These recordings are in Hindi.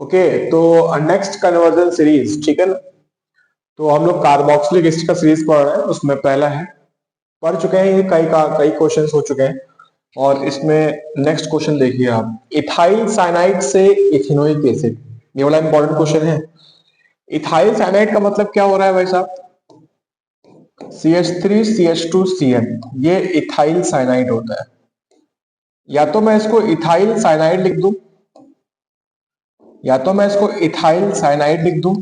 ओके, तो नेक्स्ट कन्वर्जन सीरीज, ठीक है ना। तो हम लोग कार्बोक्सिलिक एसिड का सीरीज पढ़ रहे हैं, उसमें पहला है, पढ़ चुके हैं, ये कई क्वेश्चंस हो चुके हैं। और इसमें नेक्स्ट क्वेश्चन देखिए आप, इथाइल साइनाइड से इथेनोइक एसिड, ये वाला इंपॉर्टेंट क्वेश्चन है। इथाइल साइनाइड का मतलब क्या हो रहा है भाई साहब? CH3CH2Cl, ये इथाइल साइनाइड होता है। या तो मैं इसको इथाइल साइनाइड लिख दूं, या तो मैं इसको इथाइल साइनाइड लिख दूं,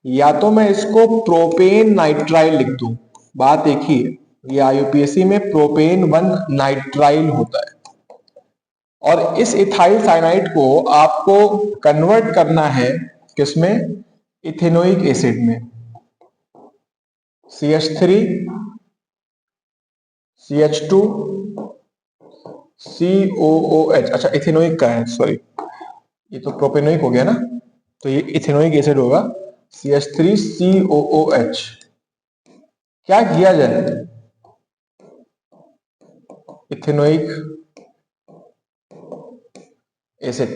या तो मैं इसको प्रोपेन नाइट्राइल लिख दूं। बात एक ही है, ये IUPAC में प्रोपेन 1 नाइट्राइल होता है। और इस इथाइल साइनाइड को आपको कन्वर्ट करना है किसमें? इथेनोइक एसिड में। CH3 CH2 COOH, अच्छा इथेनोइक का है, सॉरी, ये तो प्रोपेनोइक हो गया ना, तो ये इथेनोइक एसिड होगा, CH3COOH। क्या किया जाए? इथेनोइक एसिड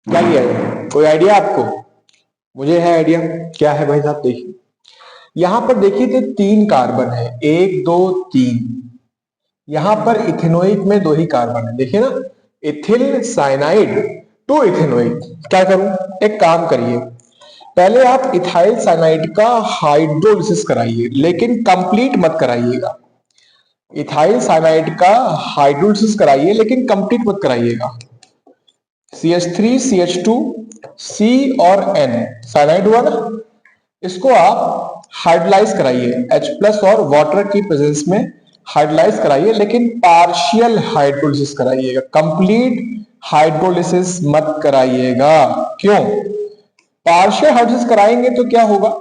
क्या किया जाए? कोई आइडिया आपको? मुझे है आइडिया, क्या है भाई साहब? देखिए यहां पर, देखिए तो 3 कार्बन है, 1 2 3। यहां पर इथेनोइक में 2 ही कार्बन है, देखिए ना, इथिल साइनाइड टू इथेनोइक। क्या करूं? एक काम करिए, पहले आप इथाइल साइनाइड का हाइड्रोलिसिस कराइए, लेकिन कंप्लीट मत कराइएगा। इथाइल साइनाइड का हाइड्रोलिसिस कराइए, लेकिन कंप्लीट मत कराइएगा। CH3 CH2 C और N साइनाइड हुआ ना, इसको आप हाइड्रोलाइज कराइए, H+ और वाटर की प्रेजेंस में हाइड्रोलाइज कराइए, लेकिन पार्शियल हाइड्रोलिसिस कराइएगा, कंप्लीट हाइड्रोलिसिस मत कराइएगा। क्यों? पार्शियल हाइड्रोलिसिस कराएंगे तो क्या होगा?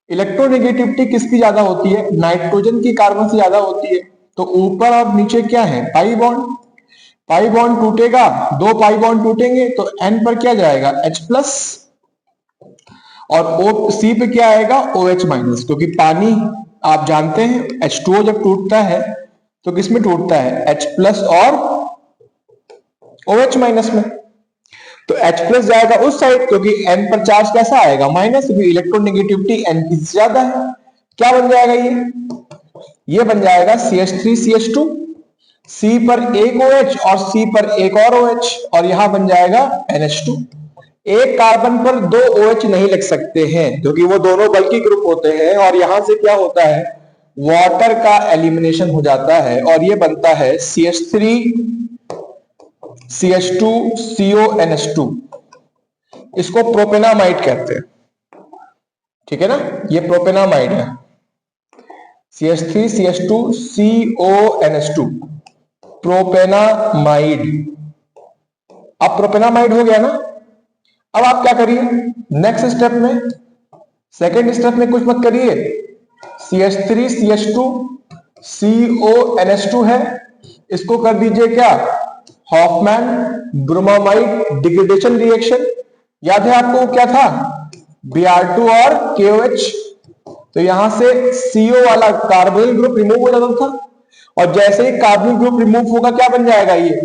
इलेक्ट्रोनेगेटिविटी किसकी ज्यादा होती है? नाइट्रोजन की कार्बन से ज्यादा होती है। तो ऊपर और नीचे क्या है? Pi bond. पाई बॉन्ड टूटेगा, 2 पाई बॉन्ड टूटेंगे तो N पर क्या जाएगा? H+, और C पे क्या आएगा? OH-, क्योंकि पानी आप जानते हैं H2O जब टूटता है तो किस में टूटता है? H+ और OH- में। तो H+ जाएगा उस साइड, क्योंकि N पर चार्ज कैसा आएगा? माइनस, क्योंकि इलेक्ट्रोनेगेटिविटी N की ज्यादा है। क्या बन जाएगा ये बन जाएगा CH3CH2, C पर एक OH और C पर एक और OH, और यहां बन जाएगा NH2। एक कार्बन पर 2 OH नहीं लिख सकते हैं, क्योंकि वो दोनों बल्कि ग्रुप होते हैं, और यहां से क्या होता है? वाटर का एलिमिनेशन हो जाता है, और ये बनता है CH3 CH2 CONH2। इसको प्रोपेनामाइड कहते हैं, ठीक है ना, ये प्रोपेनामाइड है, CH3 CH2 CONH2, प्रोपेनामाइड। अब प्रोपेनामाइड हो गया ना, अब आप क्या करिए नेक्स्ट स्टेप में? सेकेंड स्टेप में कुछ मत करिए, CH3 CH2 CONH2 है, इसको कर दीजिए क्या? Hofmann bromamide degradation reaction. याद है आपको क्या था? Br2 और KOH। तो यहां से CO वाला कार्बोनिल ग्रुप रिमूव हो जाता था, और जैसे ही कार्बोनिल ग्रुप रिमूव होगा क्या बन जाएगा? ये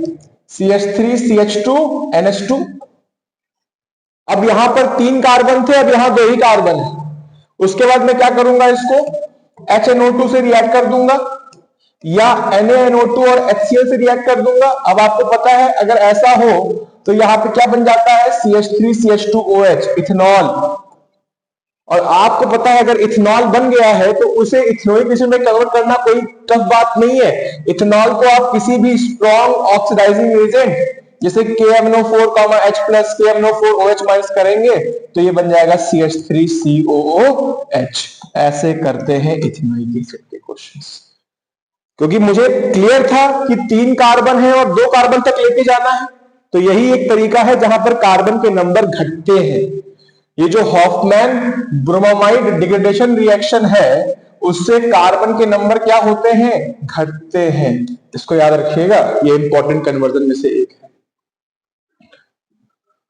CH3 CH2 NH2। अब यहां पर 3 कार्बन थे, अब यहां 2 ही कार्बन है। उसके बाद मैं क्या करूंगा? इसको HNO2 से रिएक्ट कर दूंगा, या NaNO2 और HCl से रिएक्ट कर दूंगा। अब आपको पता है अगर ऐसा हो तो यहां पे क्या बन जाता है? CH3 CH2OH, ethanol. और आपको पता है अगर इथेनॉल बन गया है तो उसे इथेनोइक एसिड में कन्वर्ट करना कोई टफ बात नहीं है। इथेनॉल को आप किसी भी स्ट्रॉन्ग ऑक्सीडाइजिंग एजेंट जैसे KMNO4, H+, KMNO4OH- करेंगे तो ये बन जाएगा CH3COOH। ऐसे करते हैं इथेनोइक एसिड के क्वेश्चंस। क्योंकि मुझे क्लियर था कि 3 कार्बन है और 2 कार्बन तक लेके जाना है, तो यही एक तरीका है जहां पर कार्बन के नंबर घटते हैं। ये जो हॉफमैन ब्रोमामाइड डिग्रेडेशन रिएक्शन है, उससे कार्बन के नंबर क्या होते हैं? घटते हैं। इसको याद रखिएगा, ये इंपॉर्टेंट कन्वर्जन में से एक है।